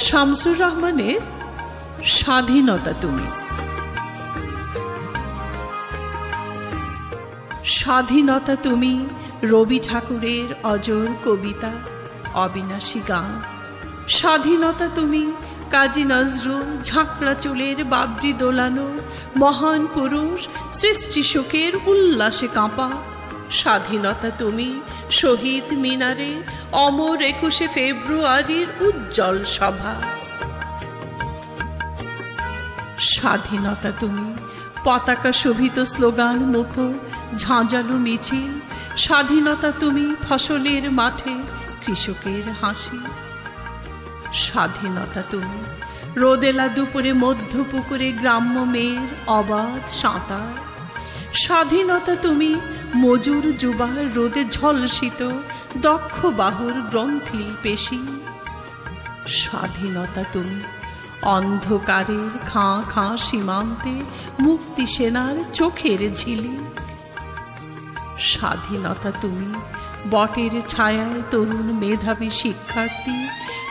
শামসুর রহমানের স্বাধীনতা তুমি। স্বাধীনতা তুমি রবি ঠাকুরের অজর কবিতা, অবিনাশী গান। স্বাধীনতা তুমি কাজী নজরুল ঝাঁকড়া চুলের বাবরি দোলানো মহান পুরুষ সৃষ্টি সুখের উল্লাসে কাঁপা। স্বাধীনতা তুমি শহীদ মিনারে অমর 21শে ফেব্রুয়ারির উজ্জ্বল সভা। স্বাধীনতা তুমি পতাকা শোভিত স্লোগান মুখর ঝাঁঝালো মিছিল। স্বাধীনতা তুমি ফসলের মাঠে কৃষকের হাসি। স্বাধীনতা তুমি রোদেলা দুপুরে মধ্য পুকুরে গ্রাম্য মেয়ের অবাধ সাঁতার। স্বাধীনতা তুমি মজুর যুবার রোদে ঝলসিত দক্ষ বাহুর গ্রন্থিল পেশি। স্বাধীনতা তুমি অন্ধকারের খাঁ খাঁ সীমান্তে মুক্তি সেনার চোখের ঝিলিক। স্বাধীনতা তুমি বটের ছায়ায় তরুণ মেধাবী শিক্ষার্থী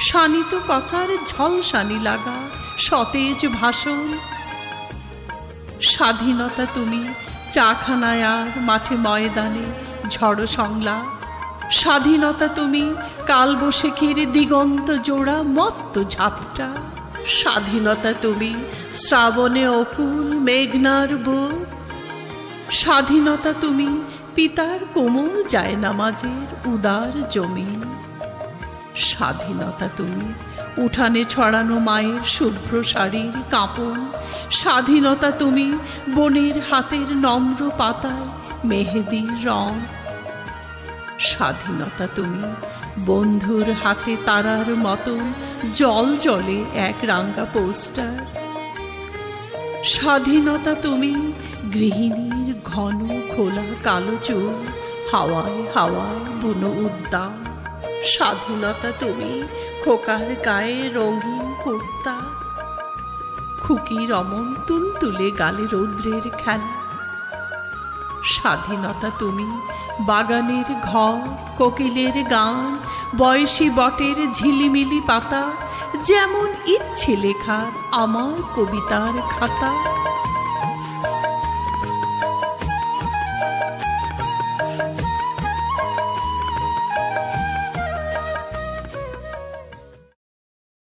শানিত কথার ঝলসানি লাগা সতেজ ভাষণ। স্বাধীনতা তুমি চাখানায় আর মাঠে ময়দানে ঝড় সংলাপ। স্বাধীনতা তুমি কালবৈশাখীর দিগন্ত জোড়া মত্ত ঝাপটা। স্বাধীনতা তুমি শ্রাবণে অকুল মেঘনার বুক। স্বাধীনতা তুমি পিতার কোমল জায়নামাজের উদার জমিন। স্বাধীনতা তুমি উঠানে ছড়ানো মায়ের শুভ্র শাড়ির কাঁপন। স্বাধীনতা তুমি বনের হাতের নম্র পাতায় মেহেদির রং। স্বাধীনতা তুমি বন্ধুর হাতে তারার মতন জল জলে এক রাঙ্গা পোস্টার। স্বাধীনতা তুমি গৃহিণীর ঘন খোলা কালো চুল হাওয়ায় হাওয়ায় বুনো উদ্যান। স্বাধীনতা তুমি খোকার গায়ে রঙিন কুর্তা, খুকির অমন তুলতুলে গালে রৌদ্রের খেলা। স্বাধীনতা তুমি বাগানের ঘর কোকিলের গান বয়সী বটের ঝিলিমিলি পাতা যেমন ইচ্ছে লেখার আমার কবিতার খাতা।